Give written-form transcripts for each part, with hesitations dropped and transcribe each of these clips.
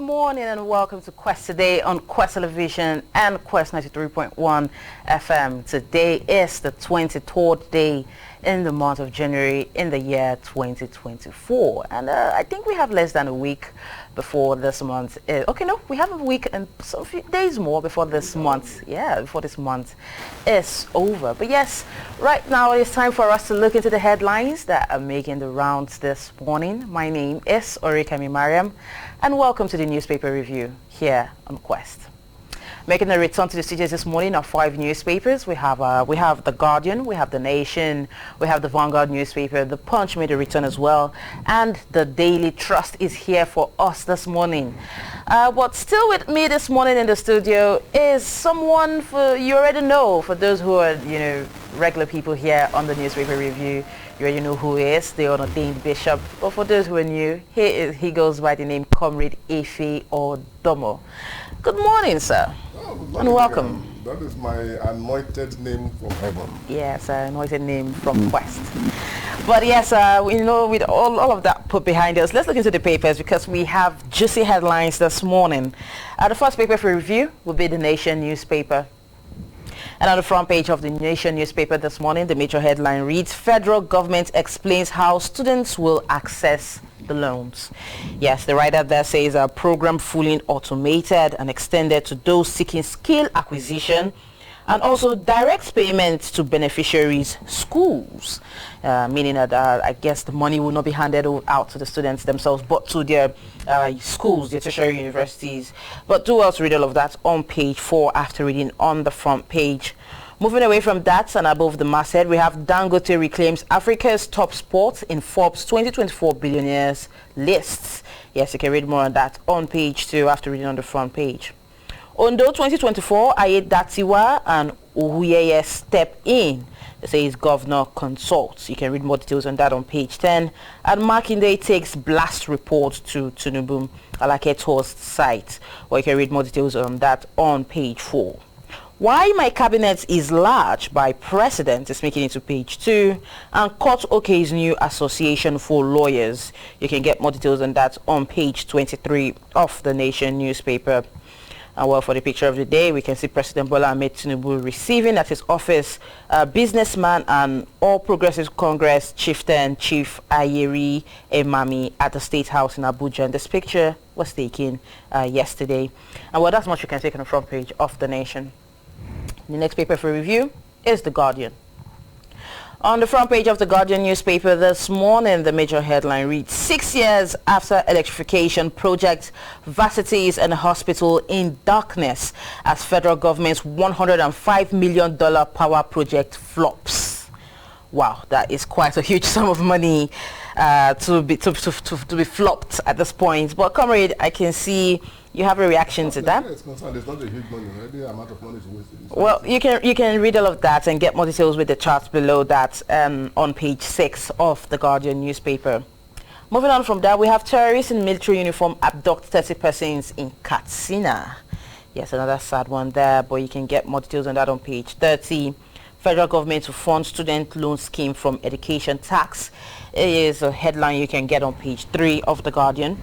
morning and welcome to Quest Today on Quest Television and Quest 93.1 FM. Today is the 23rd day in the month of January in the year 2024. And I think we have less than a week before this month. We have a week and some few days more before this month. Yeah, before this month is over. But yes, right now it's time for us to look into the headlines that are making the rounds this morning. My name is Orikami Mariam and welcome to the newspaper review here on Quest. Making a return to the studios this morning are 5 newspapers. We have The Guardian, we have The Nation, we have the Vanguard newspaper, The Punch made a return as well, and the Daily Trust is here for us this morning. But still with me this morning in the studio is someone you already know. For those who are, regular people here on the newspaper review, you already know who he is, the unordained bishop. But for those who are new, he goes by the name Comrade Efe Odomo. Good morning, sir. And welcome. That is my anointed name from heaven. Yes, anointed name from Quest. But yes, with all of that put behind us, let's look into the papers because we have juicy headlines this morning. The first paper for review will be The Nation newspaper. And on the front page of The Nation newspaper this morning, the major headline reads, Federal government explains how students will access the loans. Yes, the writer there says a program fully automated and extended to those seeking skill acquisition and also direct payments to beneficiaries' schools, meaning that I guess the money will not be handed out to the students themselves but to their schools, their tertiary universities. But do also read all of that on page 4 after reading on the front page. Moving away from that and above the masthead, we have Dangote reclaims Africa's top sport in Forbes 2024 billionaires lists. Yes, you can read more on that on page 2 after reading on the front page. Ondo 2024, Ayedatiwa and Uhuyeye step in. They say his governor consults. You can read more details on that on page 10. And Makinde takes blast report to Tinubu Alaketo's site. Or you can read more details on that on page 4. Why My Cabinet is Large by President is making it to page 2. And Court OK's new association for lawyers. You can get more details on that on page 23 of The Nation newspaper. And well, for the picture of the day, we can see President Bola Ahmed Tinubu receiving at his office businessman and All Progressives Congress chieftain Chief Ayeri Emami at the State House in Abuja. And this picture was taken yesterday. And well, that's much you can take on the front page of The Nation. The next paper for review is The Guardian. On the front page of The Guardian newspaper this morning, the major headline reads, 6 years after electrification project, varsities and hospital in darkness as federal government's $105 million power project flops. Wow, that is quite a huge sum of money to be flopped at this point. But comrade, I can see you have a reaction to that. It's concerned. It's not a huge money. The amount of money is wasted. Well, you can read all of that and get more details with the charts below that on page 6 of The Guardian newspaper. Moving on from that, we have terrorists in military uniform abduct 30 persons in Katsina. Yes, another sad one there, but you can get more details on that on page 30. Federal government to fund student loan scheme from education tax. It is a headline you can get on page 3 of The Guardian.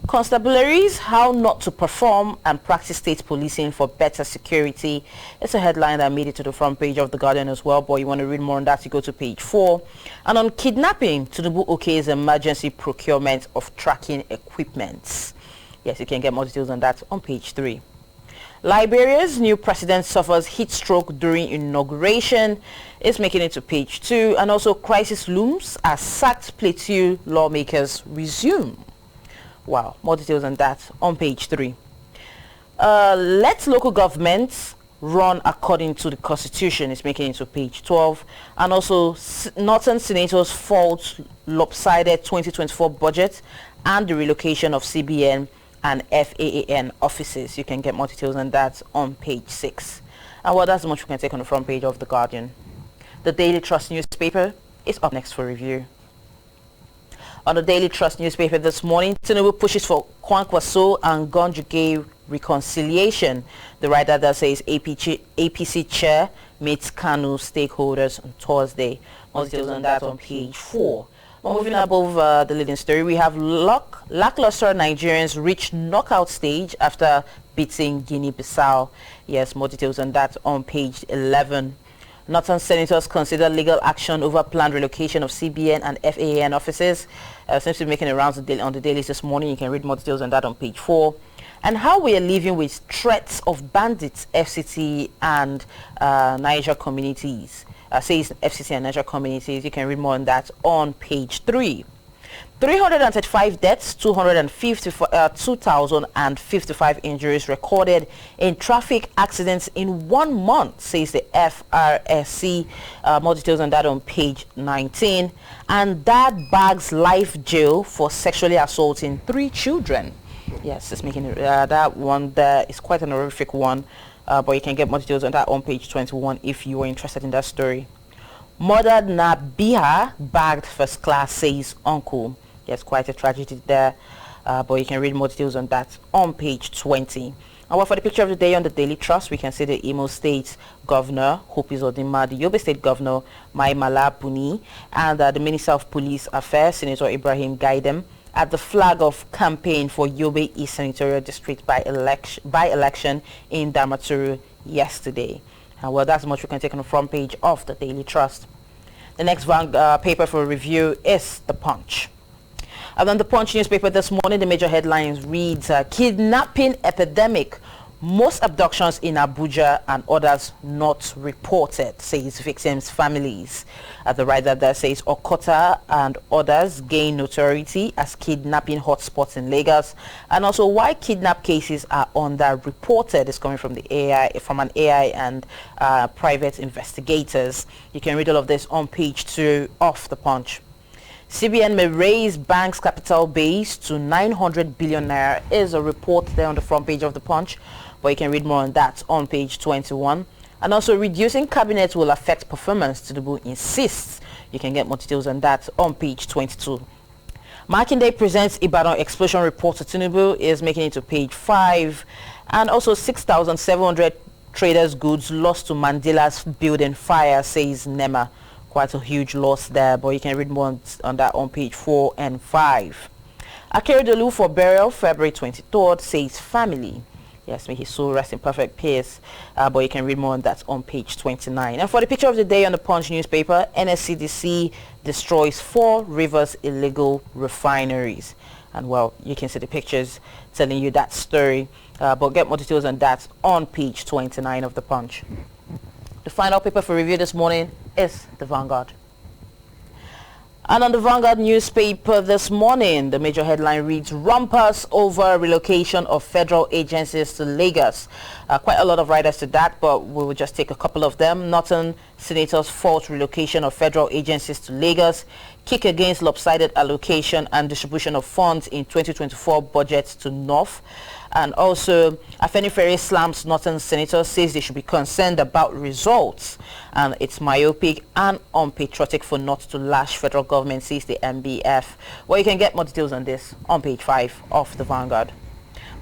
Constabularies, how not to perform and practice state policing for better security. It's a headline that made it to the front page of The Guardian as well, but you want to read more on that, you go to page 4. And on kidnapping, Tinubu OK's emergency procurement of tracking equipment. Yes, you can get more details on that on page 3. Liberia's new president suffers heat stroke during inauguration. It's making it to page 2. And also crisis looms as sacked plateau lawmakers resume. Wow, more details on that on page 3. Let local governments run according to the Constitution is making it to page 12. And also Northern senators fault lopsided 2024 budget and the relocation of CBN and FAAN offices. You can get more details on that on page 6. And well, that's much we can take on the front page of The Guardian. The Daily Trust newspaper is up next for review. On the Daily Trust newspaper this morning, Tinubu pushes for Kwankwaso and Gonjuge reconciliation. The writer that says APC chair meets Kanu stakeholders on Thursday. More details on that on page 4. Well, moving above the leading story, we have lackluster Nigerians reach knockout stage after beating Guinea-Bissau. Yes, more details on that on page 11. Northern senators consider legal action over planned relocation of CBN and FAAN offices. Seems to be making the rounds on the dailies this morning. You can read more details on that on page 4. And how we are living with threats of bandits, FCT and Niger communities. Says FCT and Niger communities. You can read more on that on page 3. 335 deaths, 2,055 injuries recorded in traffic accidents in 1 month, says the FRSC. More details on that on page 19. And dad bags life jail for sexually assaulting 3 children. Yes, it's making that one there is quite an horrific one, but you can get more details on that on page 21 if you are interested in that story. Murdered Nabiha bagged first class, says uncle. Yes, quite a tragedy there, but you can read more details on that on page 20. And well, for the picture of the day on the Daily Trust, we can see the Imo State Governor, Hope Uzodinma, the Yobe State Governor, Mai Mala Puni, and the Minister of Police Affairs, Senator Ibrahim Gaidem, at the flag of campaign for Yobe East Senatorial District by election in Damaturu yesterday. And well, that's much we can take on the front page of the Daily Trust. The next paper for review is The Punch. And on the Punch newspaper this morning, the major headlines reads, kidnapping epidemic, most abductions in Abuja and others not reported, says victims' families. The writer there says Okota and others gain notoriety as kidnapping hotspots in Lagos, and also why kidnap cases are underreported is coming from an AI and private investigators. You can read all of this on page 2 of The Punch. CBN may raise bank's capital base to 900 billion naira is a report there on the front page of The Punch, but you can read more on that on page 21. And also, reducing cabinet will affect performance, Tinubu insists. You can get more details on that on page 22. Makinde presents Ibadan explosion report to Tinubu is making it to page 5. And also 6,700 traders' goods lost to Mandela's building fire, says NEMA. Quite a huge loss there, but you can read more on that on page 4 and 5. Akeredolu for burial February 23rd, says family. Yes, may his soul rest in perfect peace, but you can read more on that on page 29. And for the picture of the day on the Punch newspaper, NSCDC destroys 4 Rivers illegal refineries. And well, you can see the pictures telling you that story, but get more details on that on page 29 of the Punch. The final paper for review this morning is the Vanguard. And on the Vanguard newspaper this morning, the major headline reads, Rumpus over relocation of federal agencies to Lagos. Quite a lot of writers to that, but we will just take a couple of them. Northern senators fault relocation of federal agencies to Lagos. Kick against lopsided allocation and distribution of funds in 2024 budget to North. And also, Afenifere slams Northern senators, says they should be concerned about results. And it's myopic and unpatriotic for not to lash federal government, says the MBF. Well, you can get more details on this on page 5 of the Vanguard.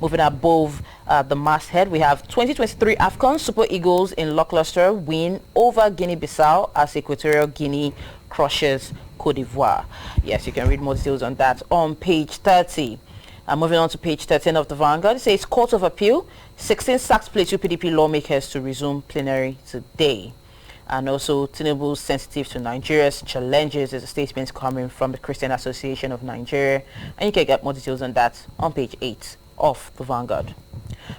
Moving above the masthead, we have 2023 AFCON Super Eagles in lackluster win over Guinea-Bissau as Equatorial Guinea crushes Cote d'Ivoire. Yes, you can read more details on that on page 30. Moving on to page 13 of the Vanguard, it says Court of Appeal, 16 sacked Plateau PDP lawmakers to resume plenary today. And also, Tinubu sensitive to Nigeria's challenges is a statement coming from the Christian Association of Nigeria. And you can get more details on that on page 8 of the Vanguard.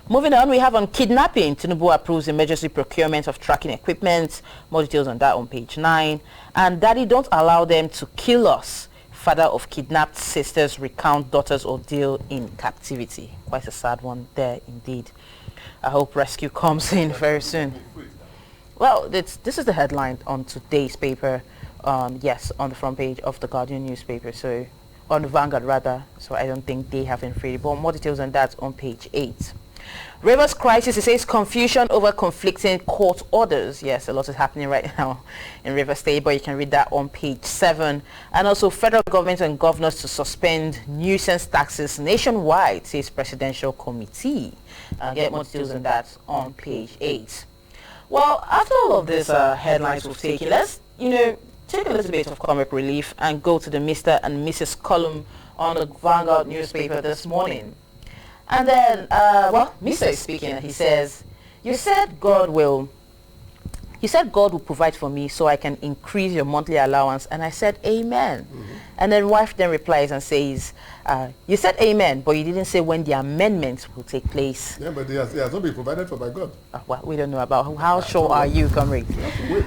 Moving on, we have on kidnapping. Tinubu approves emergency procurement of tracking equipment. More details on that on page 9. And Daddy, don't allow them to kill us. Father of kidnapped sisters recount daughter's ordeal in captivity. Quite a sad one there indeed. I hope rescue comes in very soon. Well, this is the headline on today's paper. Yes, on the front page of the Guardian newspaper. So, on the Vanguard rather. So I don't think they have been free. But more details on that on page 8. Rivers crisis, it says confusion over conflicting court orders. Yes, a lot is happening right now in Rivers State, but you can read that on page 7. And also, federal government and governors to suspend nuisance taxes nationwide, says presidential committee. Get more details on that on page 8. Well, after all of these headlines we've taken, let's, take a a little bit of comic relief and go to the Mr. and Mrs. column on the Vanguard newspaper this morning. And then, Mr. is speaking. He says, you said God will provide for me so I can increase your monthly allowance. And I said, amen. Mm-hmm. And then wife then replies and says, you said amen, but you didn't say when the amendments will take place. Yeah, but he has not been provided for by God. Well, we don't know about how sure are you, comrade?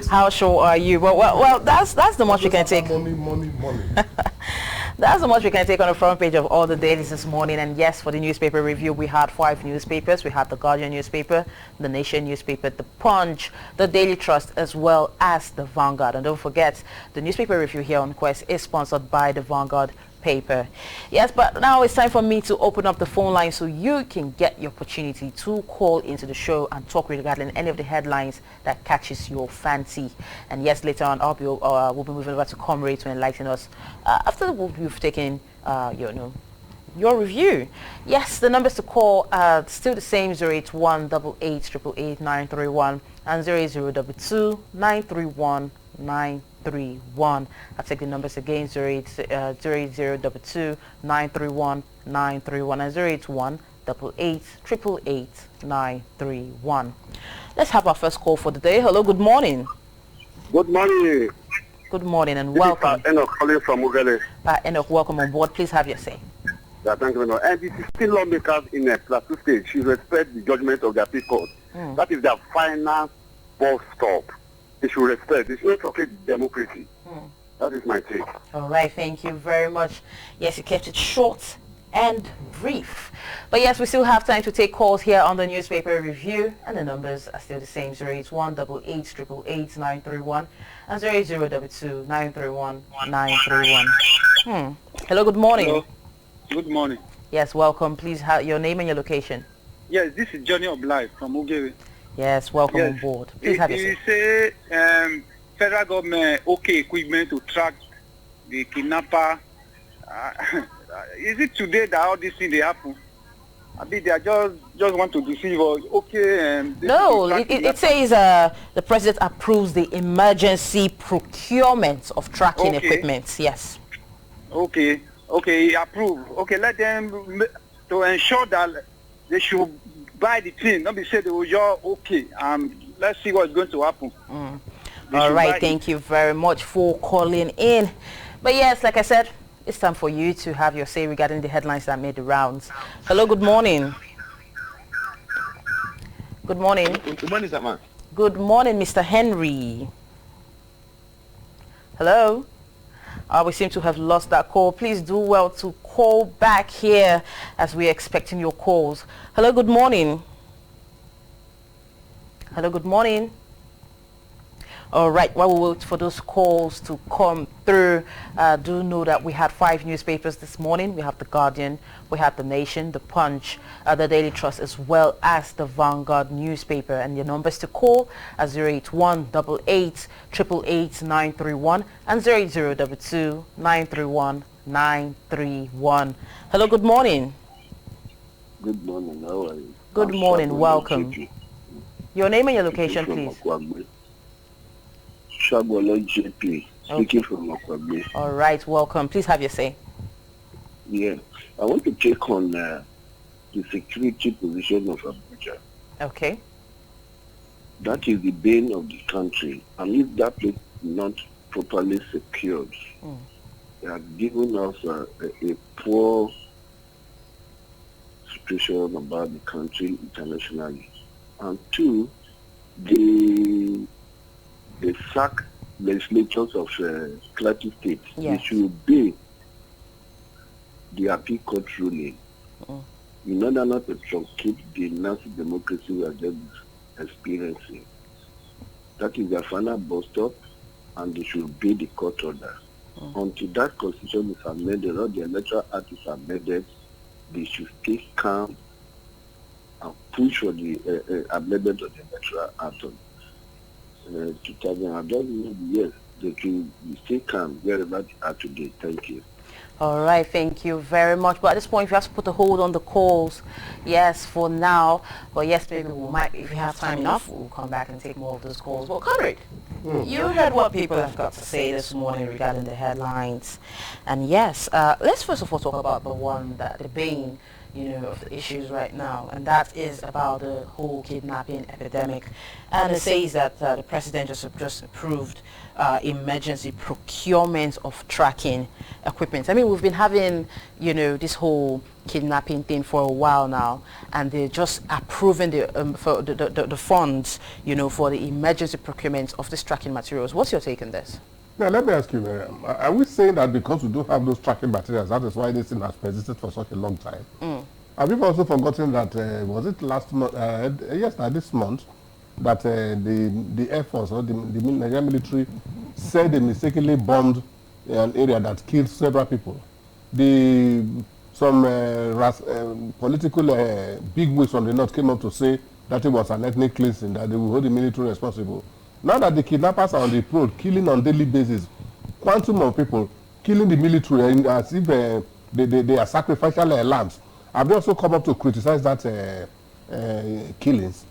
How sure are you? Well, that's the much we can take. Money. That's the much we can take on the front page of all the dailies this morning. And yes, for the newspaper review, we had 5 newspapers. We had the Guardian newspaper, the Nation newspaper, the Punch, the Daily Trust, as well as the Vanguard. And don't forget, the newspaper review here on Quest is sponsored by the Vanguard paper. Yes, but now it's time for me to open up the phone line so you can get your opportunity to call into the show and talk regarding any of the headlines that catches your fancy. And yes, later on we'll be moving over to Comrade to enlighten us after we've taken your review. Yes, the numbers to call are still the same: 081 88 931 and 08022 931 931. I'll take the numbers again: 08022 931 931 and 081 88 931. Let's have our first call for the day. Hello, good morning. Good morning. Good morning and welcome. Enoch calling from Ugele. Enoch, welcome on board. Please have your say. Yeah, thank you very much. And it is still lawmakers in a Plateau State should respect the judgment of the appeal court. That is their final bus stop. They should respect. They should not create democracy. That is my take. All right, thank you very much. Yes, you kept it short and brief. But yes, we still have time to take calls here on the newspaper review, and the numbers are still the same: 081 88 931 and 08022 931 931. Hello, good morning. Hello. Good morning. Yes, welcome. Please have your name and your location. Yes, this is Johnny Oblai from Ugere. Yes, welcome on board. Please have your say. Say federal government equipment to track the kidnapper. Is it today that all these things they happen? I mean, they are just want to deceive us. No, it says the president approves the emergency procurement of tracking equipment. Yes. Okay, approve. Okay, let them to ensure that they should buy the thing. Don't be said they will just let's see what's going to happen. All right, thank you very much for calling in. But yes, like I said, it's time for you to have your say regarding the headlines that made the rounds. Hello, good morning. Good morning. Good morning, sir, man. Good morning, Mr. Henry. Hello. We seem to have lost that call. Please do well to call back here as we're expecting your calls. Hello, good morning. Hello, good morning. All right, while we wait for those calls to come through, do know that we had 5 newspapers this morning. We have the Guardian, we have the Nation, the Punch, the Daily Trust, as well as the Vanguard newspaper. And your numbers to call are 081 88 931 and 08022 931 931. Hello, good morning. Good morning. How are you? Good morning. Welcome. Your name and your location, please. Shagwala JP, speaking from Akwagbe. All right, welcome. Please have your say. Yeah, I want to take on the security position of Abuja. Okay. That is the bane of the country. And if that place is not properly secured, they have given us a poor situation about the country internationally. And 2, the sack legislators of Plateau State, they should obey the appeal court ruling in order not to truncate the nasty democracy we are just experiencing. That is their final bus stop, and they should obey the court order. Until that constitution is amended or the electoral act is amended, they should stay calm and push for the amendment of the electoral act. To tell them, I don't know, yes, they can stay calm wherever they are today. Thank you. All right, thank you very much. But at this point, we have to put a hold on the calls. Yes, for now. But yes, maybe we might, if we have time enough, we'll come back and take more of those calls. Well, Comrade, you heard what people have got to say this morning regarding the headlines. And yes, let's first of all talk about the bane, of the issues right now, and that is about the whole kidnapping epidemic. And it says that the president just approved emergency procurement of tracking equipment. I mean, we've been having, this whole kidnapping thing for a while now, and they're just approving the funds, for the emergency procurement of these tracking materials. What's your take on this? Now, let me ask you, Miriam, are we saying that because we don't have those tracking materials, that is why this thing has persisted for such a long time? Have you also forgotten that, was it last month, this month, that the Air Force or the Nigerian military said they mistakenly bombed an area that killed several people? Some political bigwigs from the north came up to say that it was an ethnic cleansing, that they will hold the military responsible. Now that the kidnappers are on the road, killing on daily basis, quantum of people, killing the military as if they are sacrificial lambs, have they also come up to criticize that killings?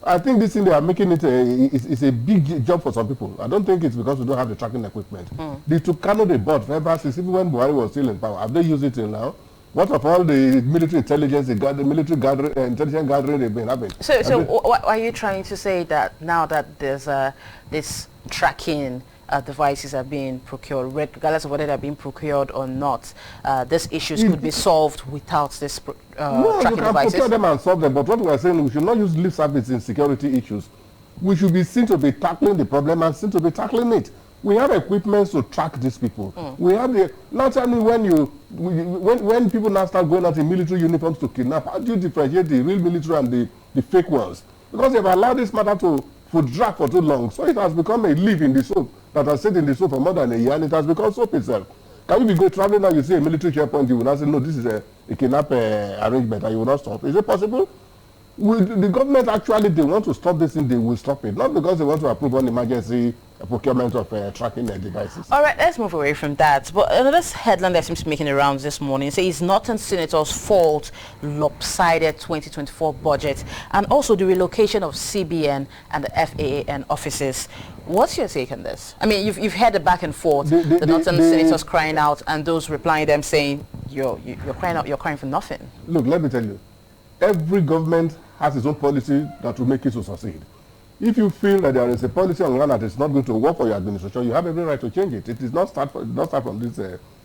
I think this thing they are making it is a big job for some people. I don't think it's because we don't have the tracking equipment. The Tucano they bought ever since even when Buhari was still in power, have they used it till now? What of all the military intelligence, the military intelligence gathering they've been having? So what are you trying to say, that now that there's this tracking devices are being procured, regardless of whether they're being procured or not, these issues could be solved without this no, tracking you can devices? procure them and solve them, but what we are saying, we should not use lip service in security issues. We should be seen to be tackling the problem and seen to be tackling it. We have equipment to track these people. We have not only when people now start going out in military uniforms to kidnap, how do you differentiate the real military and the fake ones? Because they've allowed this matter to drag for too long, so it has become a leaf in the soap that has stayed in the soap for more than a year, and it has become soap itself. Can you be traveling now, you see a military checkpoint, you will not say, no, this is a kidnap arrangement, and you will not stop? Is it possible? The government actually, they want to stop this thing, they will stop it. Not because they want to approve on emergency procurement of tracking devices. All right, let's move away from that. But another headline that seems to be making the rounds this morning says Northern Senators fault lopsided 2024 budget and also the relocation of CBN and the FAAN offices. What's your take on this? I mean, you've heard the back and forth, the Northern Senators crying out and those replying them saying, you're crying out, you're crying for nothing. Look, let me tell you, every government has its own policy that will make it to succeed. If you feel that there is a policy on ground that is not going to work for your administration, you have every right to change it. It is not start from this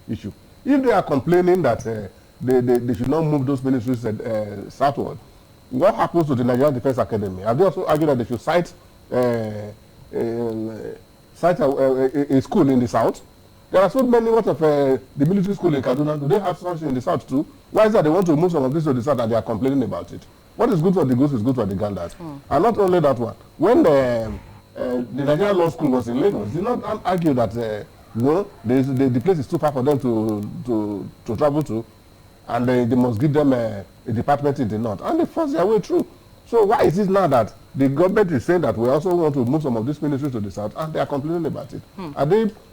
issue. If they are complaining that they should not move those ministries southward, what happens to the Nigerian Defense Academy? Have they also argued that they should cite a school in the south? There are so many, the military school in Kaduna, do they have something in the south too? Why is that they want to move some of this to the south and they are complaining about it? What is good for the goose is good for the ganders. And not only that one, when the Nigerian Law School was in Lagos, did not argue that the place is too far for them to travel to, and they must give them a department in the north, and they force their way through. So why is it now that the government is saying that we also want to move some of these ministries to the south, and they are complaining about it?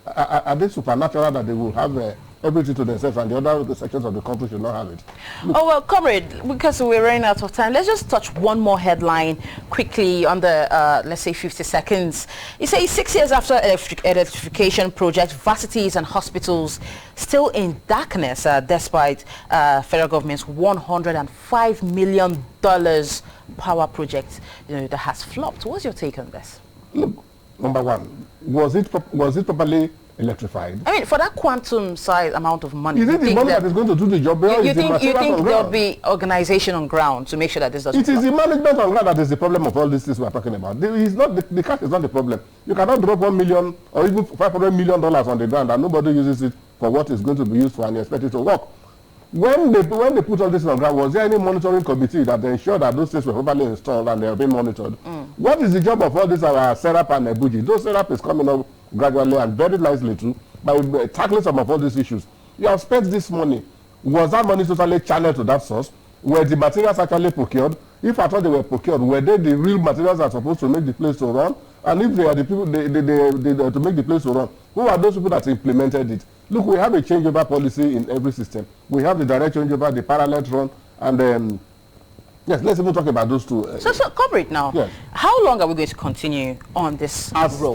Are they supernatural that they will have everything to themselves and the other sections of the country should not have it? Look. Oh, well, Comrade, because we're running out of time, let's just touch one more headline quickly on the, let's say, 50 seconds. It says 6 years after electrification project, varsities and hospitals still in darkness despite federal government's $105 million power project that has flopped. What's your take on this? Look, number one, was it properly electrified? I mean, for that quantum size amount of money, is it the money that is going to do the job? You think there'll be organization on ground to make sure that this doesn't It is the management on ground that is the problem of all these things we are talking about. The cash is not the problem. You cannot drop $1 million or even $500 million on the ground and nobody uses it for what it's going to be used for and you expect it to work. When they put all this on ground, was there any monitoring committee that ensured that those things were properly installed and they are being monitored? What is the job of all this our Serap and Ebuji? Those Serap is coming up gradually and very nicely too by tackling some of all these issues. You have spent this money. Was that money totally channeled to that source? Were the materials actually procured? If I thought they were procured, were they the real materials that are supposed to make the place to run? And if they are the people to make the place to run, who are those people that implemented it? Look, we have a changeover policy in every system. We have the direct changeover, the parallel run, and yes, let's even talk about those two. So comrade, now, yes. How long are we going to continue on this road?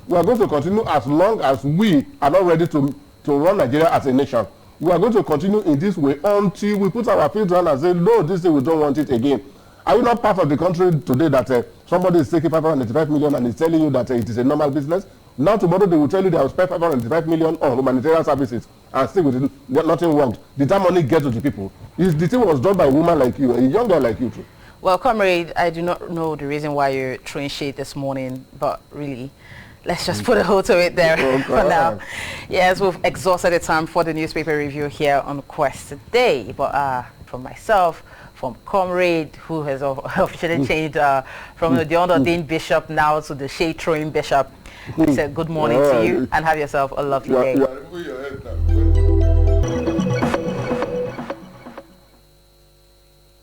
We are going to continue as long as we are not ready to run Nigeria as a nation. We are going to continue in this way until we put our feet down and say, no, this thing, we don't want it again. Are you not part of the country today that somebody is taking 585 million and is telling you that it is a normal business? Now tomorrow they will tell you they will spend 585 million on humanitarian services and still with nothing worked. Did that money get to the people? The thing was done by a woman like you, a young girl like you too. Well, comrade, I do not know the reason why you're throwing shade this morning, but really, let's just put a hold to it there for now. Yes, we've exhausted the time for the newspaper review here on Quest today, but from myself, from comrade who has officially changed from the unordained bishop now to the shade-throwing bishop, I said good morning to you and have yourself a lovely day.